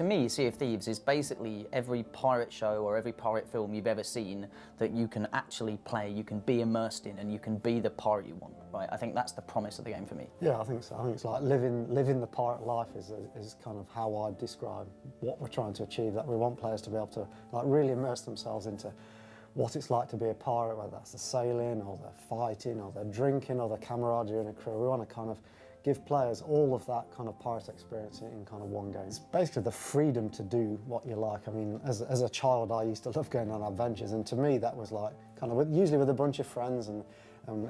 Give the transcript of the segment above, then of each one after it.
To me, Sea of Thieves is basically every pirate show or every pirate film you've ever seen that you can actually play, you can be immersed in, and you can be the pirate you want, right? I think that's the promise of the game for me. Yeah, I think so. I think it's like living the pirate life is kind of how I describe what we're trying to achieve, that we want players to be able to like really immerse themselves into what it's like to be a pirate, whether that's the sailing or the fighting or the drinking or the camaraderie in a crew. We want to kind of give players all of that kind of pirate experience in kind of one game. It's basically the freedom to do what you like. I mean, as a child, I used to love going on adventures, and to me that was like kind of usually with a bunch of friends, and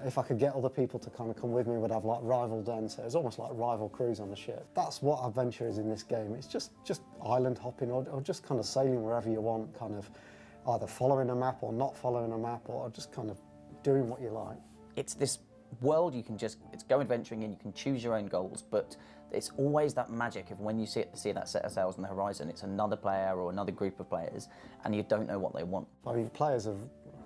if I could get other people to kind of come with me, we'd have like rival dens, so it was almost like rival crews on the ship. That's what adventure is in this game. It's just island hopping or just kind of sailing wherever you want, kind of either following a map or not following a map, or just kind of doing what you like. It's this world you can just go adventuring in, you can choose your own goals, but it's always that magic of when you see that set of sails on the horizon, it's another player or another group of players, and you don't know what they want. I mean, players have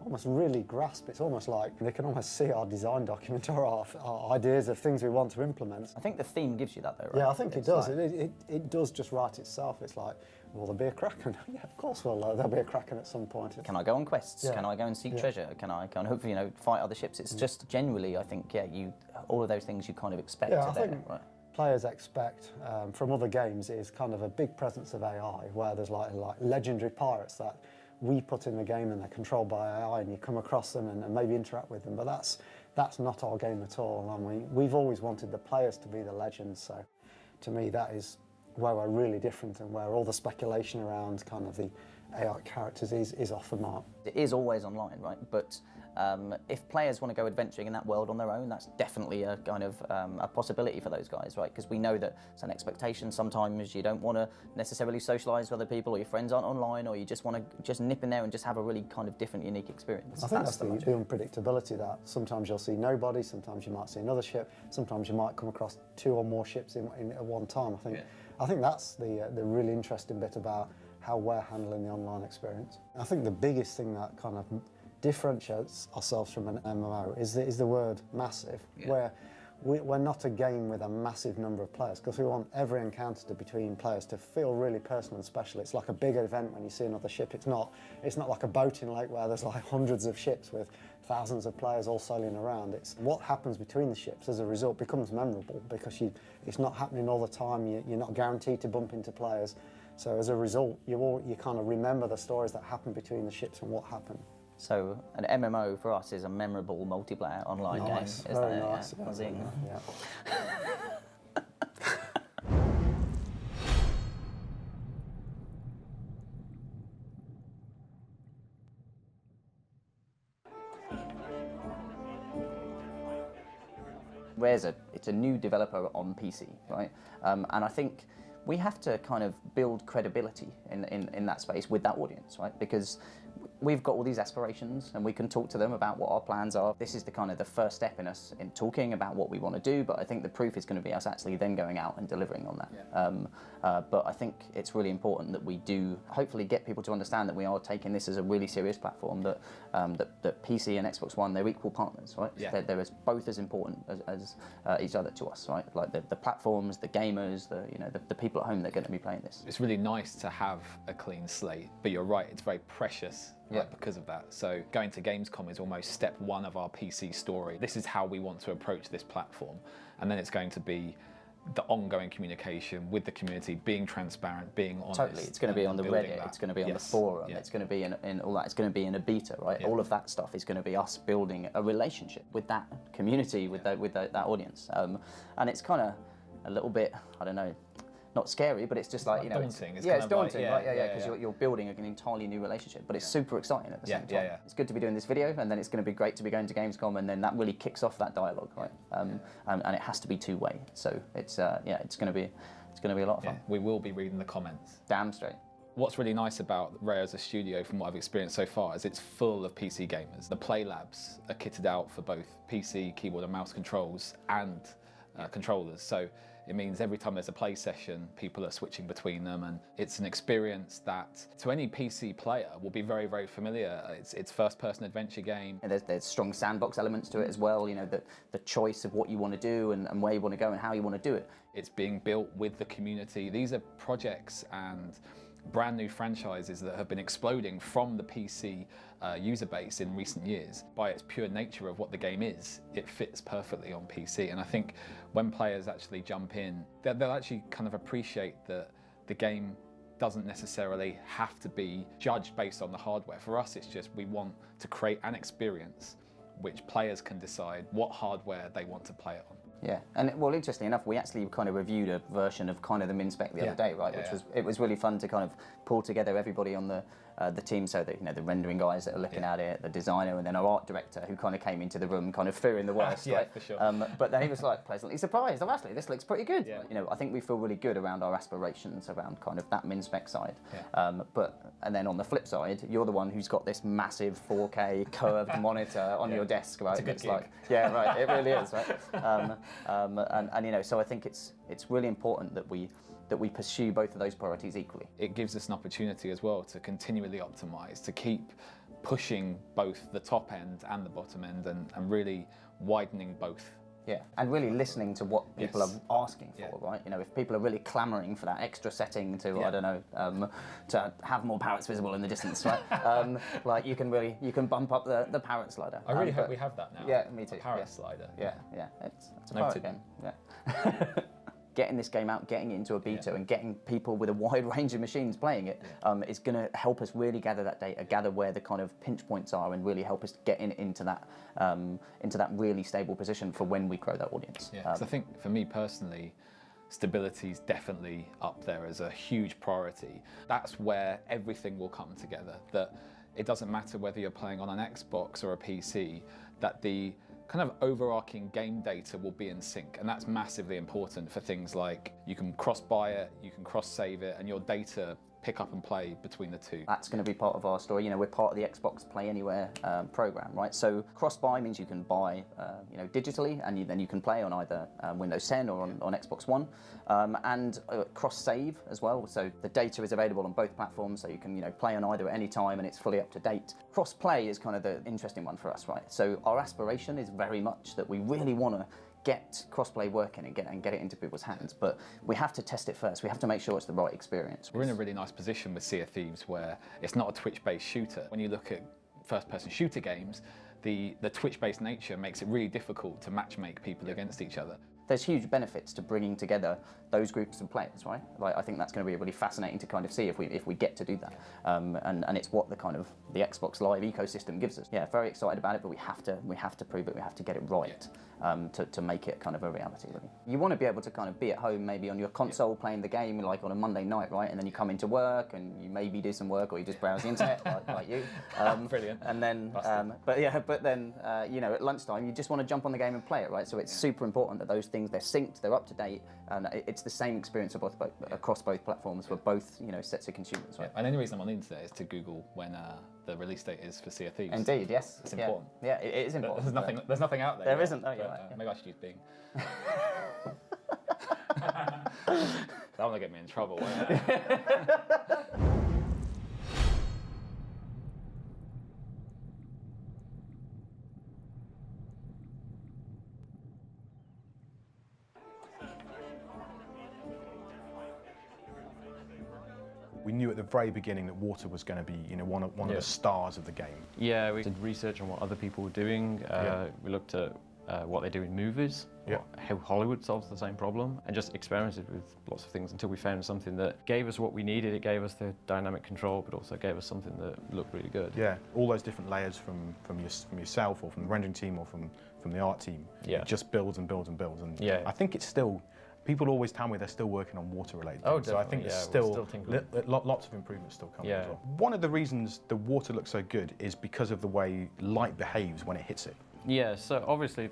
almost really grasped. It's almost like they can almost see our design document or our ideas of things we want to implement. I think the theme gives you that though, right? Yeah, I think it does. Like... It does just write itself. It's like, will there be a Kraken? Yeah, of course there'll be a Kraken at some point. Can I go on quests? Yeah. Can I go and seek treasure? Can I hopefully fight other ships? It's just genuinely, I think, all of those things you kind of expect are there, right? Players expect from other games is kind of a big presence of AI, where there's like legendary pirates that we put in the game and they're controlled by AI, and you come across them and maybe interact with them, but that's not our game at all. And we've always wanted the players to be the legends, so to me that is where we're really different and where all the speculation around kind of the AI characters is off the mark. It is always online, right? But if players want to go adventuring in that world on their own, that's definitely a kind of a possibility for those guys, right? Because we know that it's an expectation. Sometimes you don't want to necessarily socialise with other people, or your friends aren't online, or you just want to just nip in there and just have a really kind of different, unique experience. I think that's the unpredictability, that sometimes you'll see nobody, sometimes you might see another ship, sometimes you might come across 2 or more ships at one time. I think that's the really interesting bit about how we're handling the online experience. I think the biggest thing that kind of differentiates ourselves from an MMO is the word massive, where we're not a game with a massive number of players, because we want every encounter between players to feel really personal and special. It's like a big event when you see another ship. It's not like a boating lake where there's like hundreds of ships with thousands of players all sailing around. It's what happens between the ships as a result becomes memorable, because it's not happening all the time. You're not guaranteed to bump into players. So as a result, you kind of remember the stories that happen between the ships and what happened. So an MMO for us is a memorable multiplayer online game. Very nice. Yeah. It's a new developer on PC, right? And I think we have to kind of build credibility in that space with that audience, right? Because we've got all these aspirations and we can talk to them about what our plans are. This is the first step in us in talking about what we want to do, but I think the proof is going to be us actually then going out and delivering on that. Yeah. But I think it's really important that we do hopefully get people to understand that we are taking this as a really serious platform, that PC and Xbox One, they're equal partners, right? Yeah. They're both as important as each other to us, right? Like the platforms, the gamers, the people at home that are going to be playing this. It's really nice to have a clean slate, but you're right, it's very precious. Because of that. So going to Gamescom is almost step 1 of our PC story. This is how we want to approach this platform. And then it's going to be the ongoing communication with the community, being transparent, being honest. Totally, it's going to be on the Reddit, it's going to be on the forum, it's going to be in all that, it's going to be in a beta, right? All of that stuff is going to be us building a relationship with that community, with that audience. And it's kind of a little bit, I don't know, not scary, but it's just like, daunting. It's daunting, right? Because you're building an entirely new relationship, but it's super exciting at the same time. It's good to be doing this video, and then it's going to be great to be going to Gamescom, and then that really kicks off that dialogue, right? And it has to be two-way. So it's going to be a lot of fun. We will be reading the comments. Damn straight. What's really nice about Rayo as a studio, from what I've experienced so far, is it's full of PC gamers. The play labs are kitted out for both PC, keyboard and mouse controls, and controllers. So It means every time there's a play session, people are switching between them, and it's an experience that to any PC player will be very, very familiar. It's first-person adventure game. And there's strong sandbox elements to it as well, you know, the choice of what you want to do and where you want to go and how you want to do it. It's being built with the community. These are projects and brand new franchises that have been exploding from the PC user base in recent years. By its pure nature of what the game is, it fits perfectly on PC. And I think when players actually jump in, they'll actually kind of appreciate that the game doesn't necessarily have to be judged based on the hardware. For us, it's just we want to create an experience which players can decide what hardware they want to play it on. Yeah, and well, interestingly enough, we actually kind of reviewed a version of kind of the min spec the other day, right? It was really fun to kind of pull together everybody on the team, so that, you know, the rendering guys that are looking at it, the designer, and then our art director who kind of came into the room kind of fearing the worst, right? For sure. But then he was like pleasantly surprised. Oh, actually, this looks pretty good. Yeah. You know, I think we feel really good around our aspirations around kind of that min spec side. Yeah. And then on the flip side, you're the one who's got this massive 4K curved monitor on your desk, right? It's a good gig. Yeah, right. It really is, right? And you know, so I think it's really important that we pursue both of those priorities equally. It gives us an opportunity as well to continually optimize, to keep pushing both the top end and the bottom end, and really widening both. Yeah, and really listening to what people Yes. are asking for, right? You know, if people are really clamouring for that extra setting to, I don't know, to have more parrots visible in the distance, right? Like you can bump up the parrot slider. I really hope we have that now. Yeah, me too. A parrot yeah. slider. Yeah, it's a parrot Noted. game. Yeah. Getting this game out, getting it into a beta, and getting people with a wide range of machines playing it is going to help us really gather that data, gather where the kind of pinch points are, and really help us get into that really stable position for when we grow that audience. Yeah, 'cause I think for me personally, stability is definitely up there as a huge priority. That's where everything will come together. That it doesn't matter whether you're playing on an Xbox or a PC, that the kind of overarching game data will be in sync, and that's massively important for things like you can cross-buy it, you can cross-save it, and your data pick up and play between the two. That's going to be part of our story. You know, we're part of the Xbox Play Anywhere program, right? So cross-buy means you can buy, you know, digitally, and then you can play on either Windows 10 or on Xbox One, and cross-save as well. So the data is available on both platforms, so you can, you know, play on either at any time, and it's fully up to date. Cross-play is kind of the interesting one for us, right? So our aspiration is very much that we really want to get crossplay working and get it into people's hands, but we have to test it first. We have to make sure it's the right experience. We're in a really nice position with Sea of Thieves where it's not a Twitch-based shooter. When you look at first-person shooter games, the Twitch-based nature makes it really difficult to matchmake people against each other. There's huge benefits to bringing together those groups of players, right? Like, I think that's going to be really fascinating to kind of see if we get to do that, and it's what the kind of the Xbox Live ecosystem gives us. Yeah, very excited about it, but we have to prove it. We have to get it right to make it kind of a reality. Really, you want to be able to kind of be at home, maybe on your console playing the game, like on a Monday night, right? And then you come into work and you maybe do some work, or you just browse the internet, like you. Brilliant. And then, but then you know, at lunchtime you just want to jump on the game and play it, right? So it's super important that those things, they're synced, they're up to date, and it's the same experience across both platforms for both, you know, sets of consumers, right? And the only reason I'm on the internet is to Google when the release date is for Sea of Thieves. Indeed, yes. It's important. Yeah, it is important. There's nothing out there. There yet, isn't. Oh, you're but, right, yeah. Maybe I should use Bing. That will get me in trouble, won't it? We knew at the very beginning that water was going to be, you know, one of the stars of the game. Yeah, we did research on what other people were doing. We looked at what they do in movies, how Hollywood solves the same problem, and just experimented with lots of things until we found something that gave us what we needed. It gave us the dynamic control, but also gave us something that looked really good. Yeah, all those different layers from yourself, or from the rendering team, or from the art team. Yeah. It just builds and builds and builds. And Yeah. I think it's still. People always tell me they're still working on water-related Oh, things, so I think definitely, there's yeah, still, we're still tinkering. lots of improvements still coming Yeah. as well. One of the reasons the water looks so good is because of the way light behaves when it hits it. Yeah, so obviously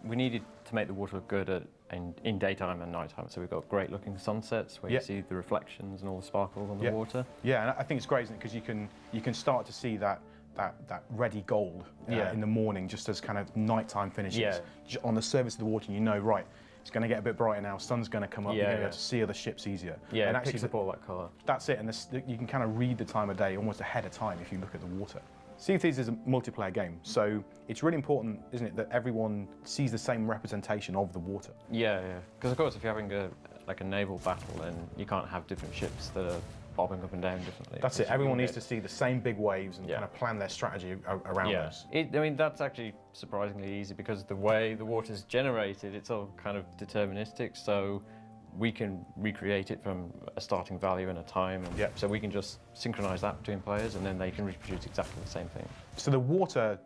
we needed to make the water look good in daytime and nighttime. So we've got great looking sunsets where you see the reflections and all the sparkles on the water. Yeah, and I think it's great, isn't it? Because you can start to see that reddy gold in the morning, just as kind of nighttime finishes. Yeah. On the surface of the water, you know, right, it's going to get a bit brighter now, sun's going to come up, you're going to be able to see other ships easier. Yeah, and it picks up all that colour. That's it, and you can kind of read the time of day almost ahead of time if you look at the water. Sea of Thieves is a multiplayer game, so it's really important, isn't it, that everyone sees the same representation of the water. Yeah, yeah. Because of course, if you're having a naval battle, then you can't have different ships that are bobbing up and down differently. That's it. Everyone needs to see the same big waves and kind of plan their strategy around those. I mean, that's actually surprisingly easy because the way the water's generated, it's all kind of deterministic. So we can recreate it from a starting value and a time. And so we can just synchronize that between players, and then they can reproduce exactly the same thing. So the water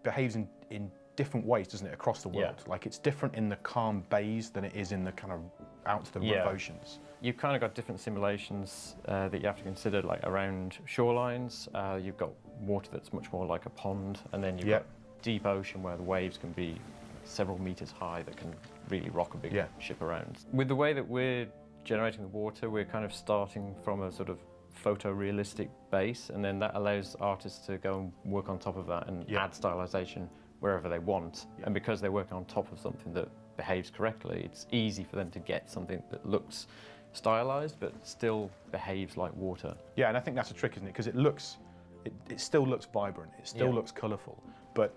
behaves in different ways, doesn't it, across the world? Like it's different in the calm bays than it is in the kind of out to the rough oceans. You've kind of got different simulations that you have to consider, like around shorelines. You've got water that's much more like a pond, and then you've got deep ocean where the waves can be several meters high that can really rock a big ship around. With the way that we're generating the water, we're kind of starting from a sort of photorealistic base, and then that allows artists to go and work on top of that and add stylization wherever they want. And because they're working on top of something that behaves correctly, it's easy for them to get something that looks stylized but still behaves like water. Yeah, and I think that's a trick, isn't it? Because it still looks vibrant, it still looks colourful, but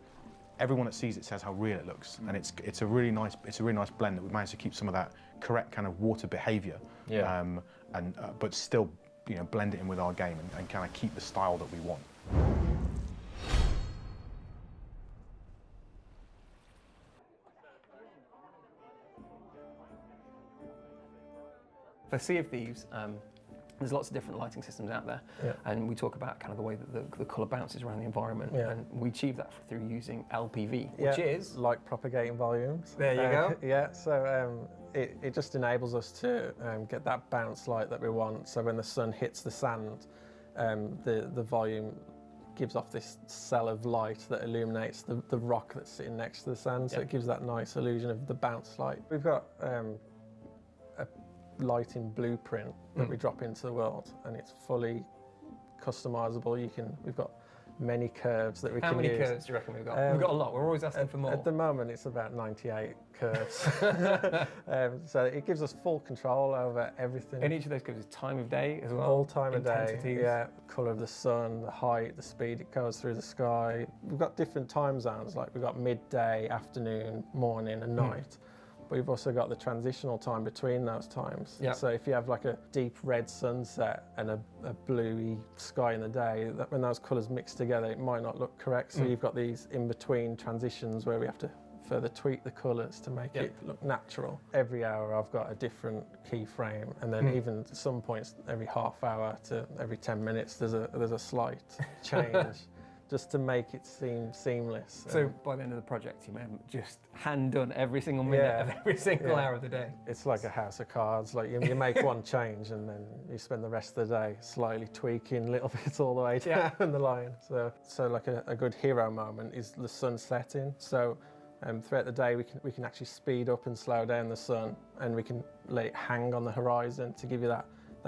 everyone that sees it says how real it looks, and it's a really nice blend that we've managed to keep some of that correct kind of water behaviour, but still blend it in with our game and kind of keep the style that we want. For Sea of Thieves, there's lots of different lighting systems out there, and we talk about kind of the way that the colour bounces around the environment, and we achieve that through using LPV, which is like propagating volumes. There you go. Yeah, so it just enables us to get that bounce light that we want. So when the sun hits the sand, the volume gives off this cell of light that illuminates the rock that's sitting next to the sand, so it gives that nice illusion of the bounce light. We've got a lighting blueprint that we drop into the world, and it's fully customizable. We've got many curves that we can use. How many curves do you reckon we've got? We've got a lot. We're always asking for more. At the moment, it's about 98 curves. So it gives us full control over everything. And each of those curves is time of day as well? All time of day, intensities. yeah. Colour of the sun, the height, the speed it goes through the sky. We've got different time zones, like we've got midday, afternoon, morning and night. But we've also got the transitional time between those times. Yep. So if you have like a deep red sunset and a bluey sky in the day, when those colours mix together, it might not look correct. So you've got these in-between transitions where we have to further tweak the colours to make it look natural. Every hour I've got a different keyframe, and then even at some points every half hour to every 10 minutes there's a slight change. Just to make it seem seamless. So by the end of the project, you may have just hand done every single minute of every single hour of the day. It's like a house of cards. Like you make one change and then you spend the rest of the day slightly tweaking little bits all the way down the line. So like a good hero moment is the sun setting. So throughout the day we can actually speed up and slow down the sun, and we can let it hang on the horizon to give you that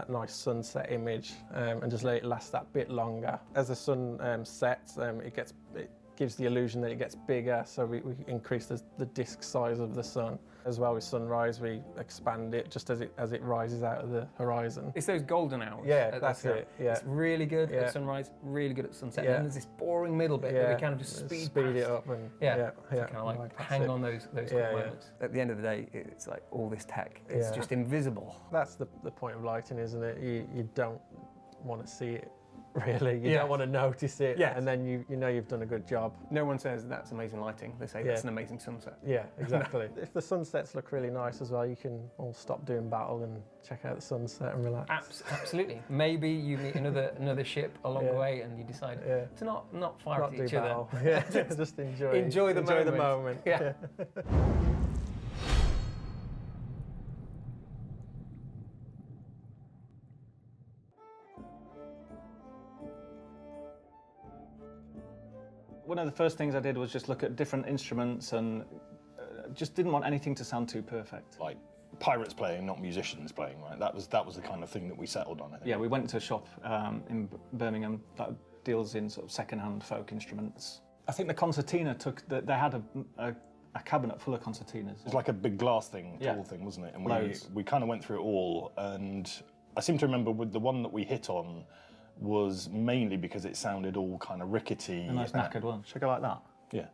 nice sunset image, and just let it last that bit longer. As the sun sets, it gives the illusion that it gets bigger, so we increase the disk size of the sun. As well with sunrise, we expand it just as it rises out of the horizon. It's those golden hours. Yeah, that's it. Yeah. It's really good at sunrise, really good at sunset. And then there's this boring middle bit that we kind of just speed it up and to kind of like hang on those cool moments. At the end of the day, it's like all this tech, it's just invisible. That's the point of lighting, isn't it? You don't want to see it. Really, you don't want to notice it, and then you know you've done a good job. No one says that's amazing lighting. They say that's an amazing sunset. Yeah, exactly. If the sunsets look really nice as well, you can all stop doing battle and check out the sunset and relax. Absolutely. Maybe you meet another ship along the way, and you decide to not fire at each other. Yeah, just enjoy the moment. Yeah. One of the first things I did was just look at different instruments, and just didn't want anything to sound too perfect. Like pirates playing, not musicians playing, right? That was the kind of thing that we settled on, I think. Yeah, we went to a shop in Birmingham that deals in sort of second-hand folk instruments. I think the concertina they had a a cabinet full of concertinas. It was like a big glass thing, tall Yeah. thing, wasn't it? And Loads. we kind of went through it all, and I seem to remember with the one that we hit on was mainly because it sounded all kind of rickety. A nice knackered one. Should I go like that? Yeah.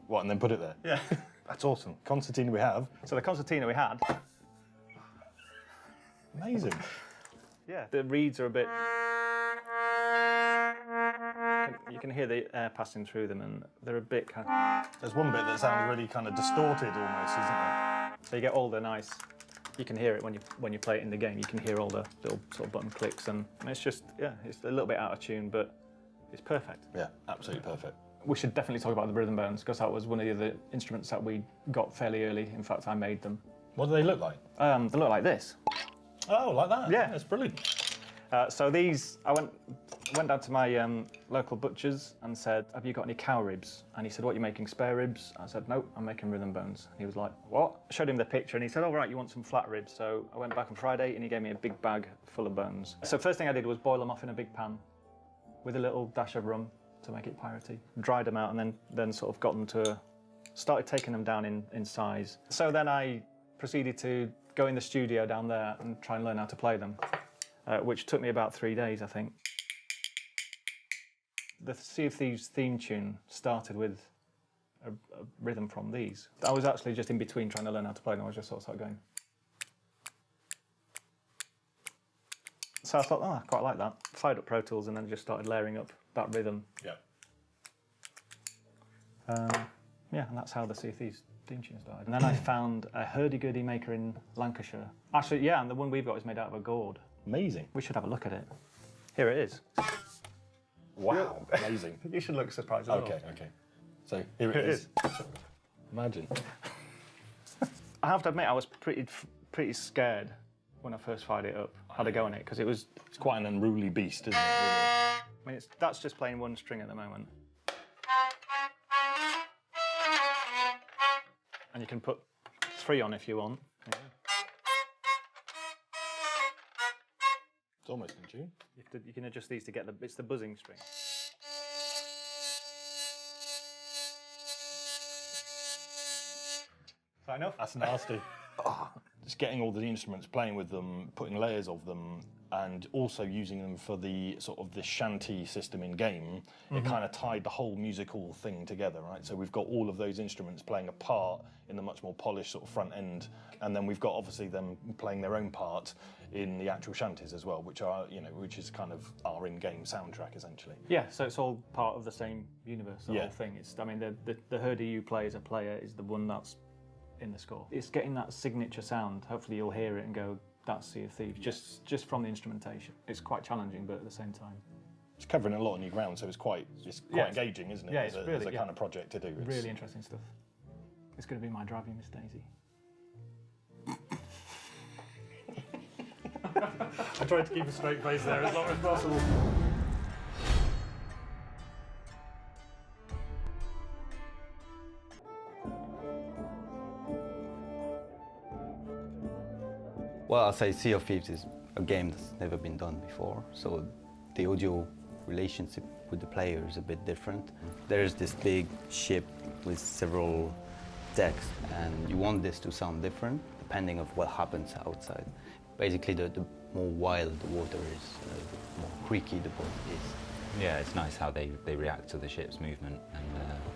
What, and then put it there? Yeah. That's awesome. Concertina we have. So the concertina we had, Amazing. yeah, the reeds are a bit. You can hear the air passing through them, and they're a bit kind of. There's one bit that sounds really kind of distorted almost, isn't there? So you get all the nice. You can hear it when you play it in the game. You can hear all the little sort of button clicks, and it's just it's a little bit out of tune, but it's perfect. Yeah, absolutely perfect. We should definitely talk about the rhythm bones because that was one of the other instruments that we got fairly early. In fact, I made them. What do they look like? They look like this. Oh, like that? Yeah. That's brilliant. So these, I went down to my local butcher's and said, "Have you got any cow ribs?" And he said, "What, are you making spare ribs?" I said, "Nope, I'm making rhythm bones." He was like, "What?" I showed him the picture and he said, "Oh, right, you want some flat ribs?" So I went back on Friday and he gave me a big bag full of bones. So first thing I did was boil them off in a big pan with a little dash of rum to make it piratey. Dried them out and then sort of got them to, started taking them down in size. So then I proceeded to go in the studio down there and try and learn how to play them. Which took me about 3 days, I think. The Sea of Thieves theme tune started with a rhythm from these. I was actually just in between trying to learn how to play them. I was just sort of started going. So I thought, oh, I quite like that. Fired up Pro Tools and then just started layering up that rhythm. Yeah. Yeah, and that's how the Sea of Thieves theme tune started. And then I found a hurdy-gurdy maker in Lancashire. Actually, yeah, and the one we've got is made out of a gourd. Amazing. We should have a look at it. Here it is. Wow, amazing. You should look surprised as well. Okay. So here it is. Imagine. I have to admit, I was pretty scared when I first fired it up. Had a go on it because it was. It's quite an unruly beast, isn't it? Really? I mean, that's just playing one string at the moment. And you can put 3 on if you want. Yeah. It's almost in tune. You can adjust these to get it's the buzzing string. Is that enough? That's nasty. Just getting all the instruments, playing with them, putting layers of them, and also using them for the sort of the shanty system in game. It kind of tied the whole musical thing together, right? So we've got all of those instruments playing a part in the much more polished sort of front end, and then we've got obviously them playing their own part in the actual shanties as well, which is kind of our in-game soundtrack essentially. Yeah, so it's all part of the same universe, the Yeah. whole thing. I mean, the hurdy you play as a player is the one that's in the score. It's getting that signature sound. Hopefully you'll hear it and go, that's Sea of Thieves, just from the instrumentation. It's quite challenging, but at the same time. It's covering a lot of new ground, so it's quite engaging, isn't it? Yeah, as it's a, really, as a kind of project to do. It's really interesting stuff. It's going to be my driving Miss Daisy. I tried to keep a straight face there as long as possible. Well, I'll say Sea of Thieves is a game that's never been done before, so the audio relationship with the player is a bit different. There's this big ship with several decks, and you want this to sound different depending on what happens outside. Basically, the more wild the water is, the more creaky the boat is. Yeah, it's nice how they react to the ship's movement and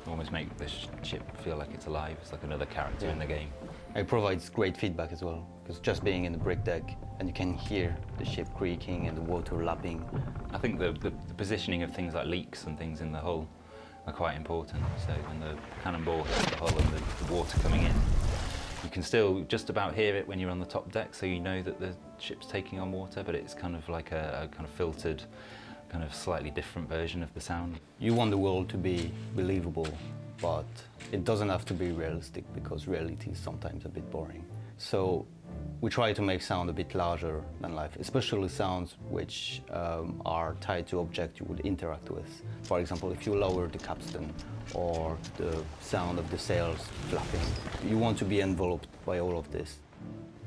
almost make the ship feel like it's alive. It's like another character in the game. It provides great feedback as well, because just being in the brick deck and you can hear the ship creaking and the water lapping. I think the positioning of things like leaks and things in the hull are quite important. So when the cannonball hits the hull and the water coming in, you can still just about hear it when you're on the top deck, so you know that the ship's taking on water, but it's kind of like a kind of filtered, kind of slightly different version of the sound. You want the world to be believable, but it doesn't have to be realistic, because reality is sometimes a bit boring. So we try to make sound a bit larger than life, especially sounds which are tied to objects you would interact with. For example, if you lower the capstan or the sound of the sails flapping, you want to be enveloped by all of this.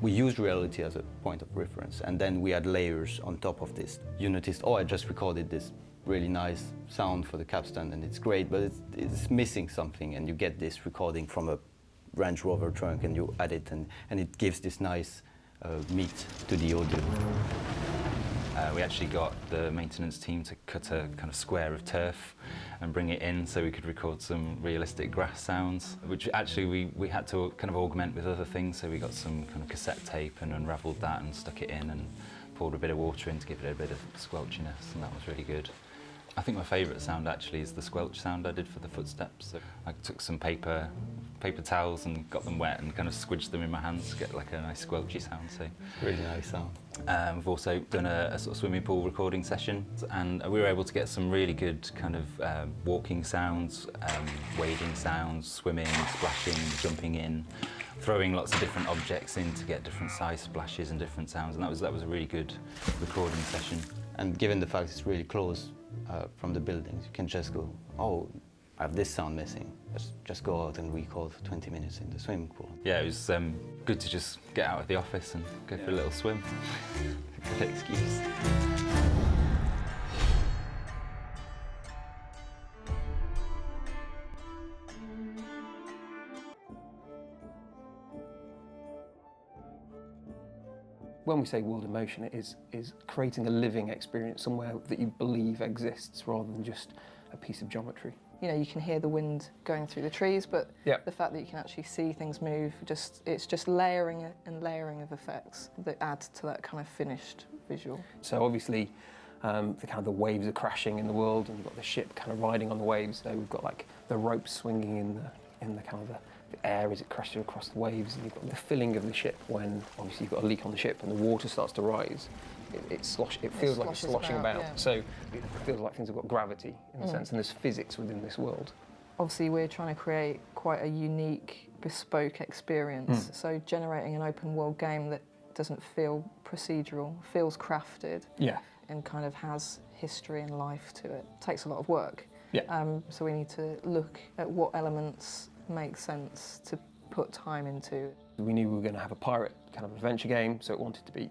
We used reality as a point of reference, and then we add layers on top of this. You noticed, oh, I just recorded this really nice sound for the capstan and it's great, but it's missing something, and you get this recording from a Range Rover trunk and you add it, and it gives this nice meat to the audio. We actually got the maintenance team to cut a kind of square of turf and bring it in so we could record some realistic grass sounds, which actually we had to kind of augment with other things. So we got some kind of cassette tape and unravelled that and stuck it in and poured a bit of water in to give it a bit of squelchiness, and that was really good. I think my favourite sound actually is the squelch sound I did for the footsteps. So I took some paper towels and got them wet and kind of squidged them in my hands to get like a nice squelchy sound. So really nice sound. We've also done a sort of swimming pool recording session, and we were able to get some really good kind of walking sounds, wading sounds, swimming, splashing, jumping in, throwing lots of different objects in to get different size splashes and different sounds, and that was a really good recording session. And given the fact it's really close from the buildings, you can just go, oh, I have this sound missing. Just go out and record for 20 minutes in the swimming pool. Yeah, it was good to just get out of the office and go for a little swim. Good excuse. When we say world in motion, it is creating a living experience somewhere that you believe exists rather than just a piece of geometry. You know, you can hear the wind going through the trees, but Yep. the fact that you can actually see things move, it's just layering and layering of effects that add to that kind of finished visual. So obviously, the waves are crashing in the world, and you've got the ship kind of riding on the waves. So we've got like the ropes swinging in the kind of the air as it crashes across the waves, and you've got the filling of the ship when obviously you've got a leak on the ship and the water starts to rise. It feels like it's sloshes sloshing about. yeah. So it feels like things have got gravity in a sense, and there's physics within this world. Obviously, we're trying to create quite a unique, bespoke experience. So generating an open world game that doesn't feel procedural, feels crafted, and kind of has history and life to it. Takes a lot of work. So we need to look at what elements make sense to put time into. We knew we were going to have a pirate kind of adventure game, so it wanted to be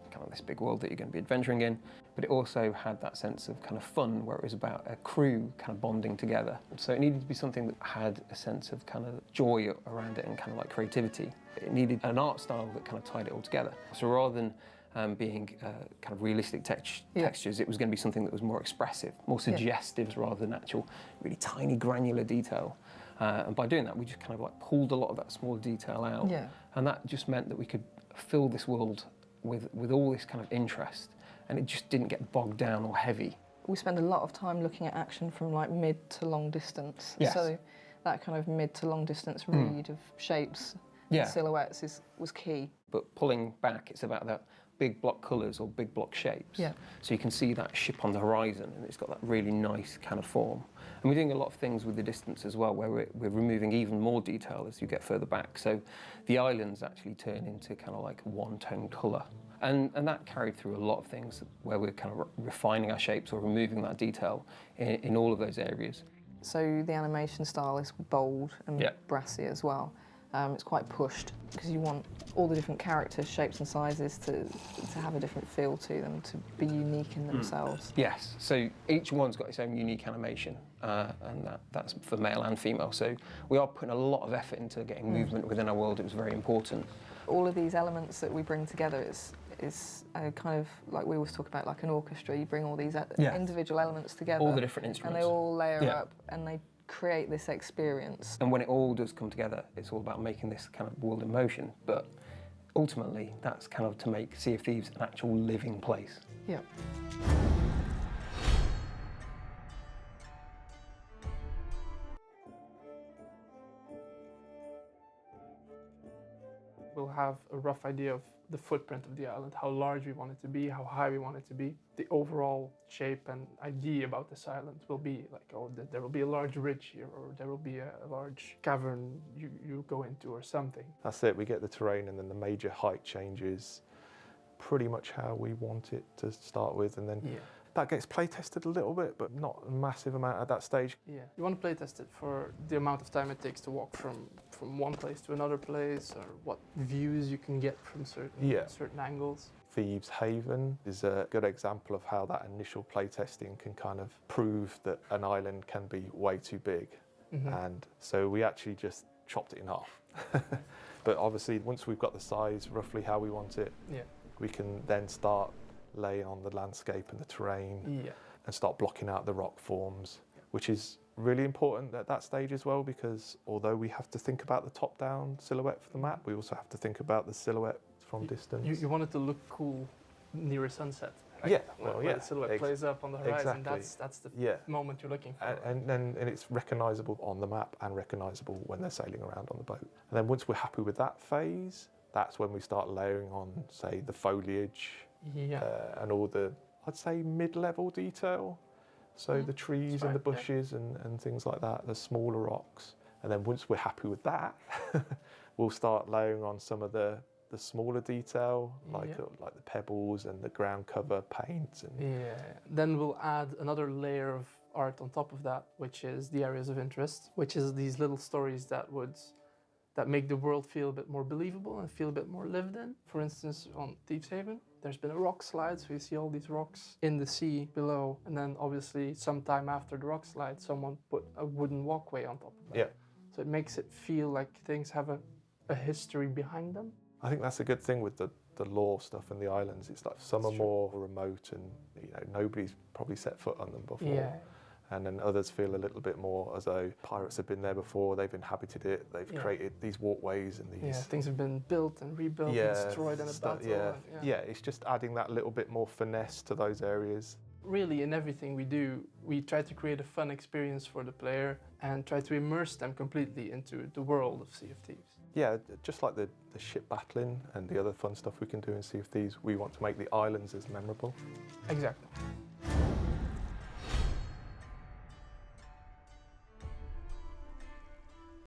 kind of this big world that you're going to be adventuring in, but it also had that sense of kind of fun where it was about a crew kind of bonding together. So it needed to be something that had a sense of kind of joy around it and kind of like creativity. It needed an art style that kind of tied it all together. So rather than being kind of realistic textures, it was going to be something that was more expressive, more suggestive rather than actual really tiny granular detail. And by doing that, we just kind of like pulled a lot of that small detail out. And that just meant that we could fill this world with all this kind of interest, and it just didn't get bogged down or heavy. We spend a lot of time looking at action from like mid to long distance. Yes. So that kind of mid to long distance read of shapes and silhouettes was key. But pulling back, it's about that big block colours or big block shapes. So you can see that ship on the horizon, and it's got that really nice kind of form. And we're doing a lot of things with the distance as well, where we're removing even more detail as you get further back. So the islands actually turn into kind of like one-tone colour. And that carried through a lot of things where we're kind of refining our shapes or removing that detail in all of those areas. So the animation style is bold and brassy as well. It's quite pushed because you want all the different characters, shapes and sizes to have a different feel to them, to be unique in themselves. Yes, so each one's got its own unique animation, and that's for male and female. So we are putting a lot of effort into getting movement within our world. It was very important. All of these elements that we bring together is kind of like we always talk about, like an orchestra. You bring all these individual elements together. All the different instruments. And they all layer up and they create this experience. And when it all does come together, it's all about making this kind of world in motion. But ultimately, that's kind of to make Sea of Thieves an actual living place. Yeah. We'll have a rough idea of the footprint of the island, how large we want it to be, how high we want it to be. The overall shape and idea about this island will be like, oh, there will be a large ridge here, or there will be a large cavern you go into or something. That's it, we get the terrain and then the major height changes pretty much how we want it to start with, and then that gets play tested a little bit, but not a massive amount at that stage. Yeah, you want to play test it for the amount of time it takes to walk from one place to another place, or what views you can get from certain angles. Thieves Haven is a good example of how that initial play testing can kind of prove that an island can be way too big. And so we actually just chopped it in half. But obviously, once we've got the size roughly how we want it, we can then start laying on the landscape and the terrain and start blocking out the rock forms, which is really important at that stage as well, because although we have to think about the top-down silhouette for the map, we also have to think about the silhouette from distance. You want it to look cool near a sunset. Right? Yeah, where the silhouette plays up on the horizon. Exactly. That's the moment you're looking for. And it's recognisable on the map and recognisable when they're sailing around on the boat. And then once we're happy with that phase, that's when we start layering on, say, the foliage and all the, I'd say, mid-level detail. So the trees and the bushes and things like that, the smaller rocks. And then once we're happy with that, we'll start layering on some of the smaller detail, like the pebbles and the ground cover paint. And Then we'll add another layer of art on top of that, which is the areas of interest, which is these little stories that make the world feel a bit more believable and feel a bit more lived in. For instance, on Thieves Haven, there's been a rock slide, so you see all these rocks in the sea below, and then obviously sometime after the rock slide, someone put a wooden walkway on top of that. So it makes it feel like things have a history behind them. I think that's a good thing with the lore stuff and the islands. It's like some are more remote and nobody's probably set foot on them before. And then others feel a little bit more as though pirates have been there before, they've inhabited it, they've created these walkways and these... things have been built and rebuilt and destroyed in a battle. It's just adding that little bit more finesse to those areas. Really, in everything we do, we try to create a fun experience for the player and try to immerse them completely into the world of Sea of Thieves. Yeah, just like the ship battling and the other fun stuff we can do in Sea of Thieves, we want to make the islands as memorable. Exactly.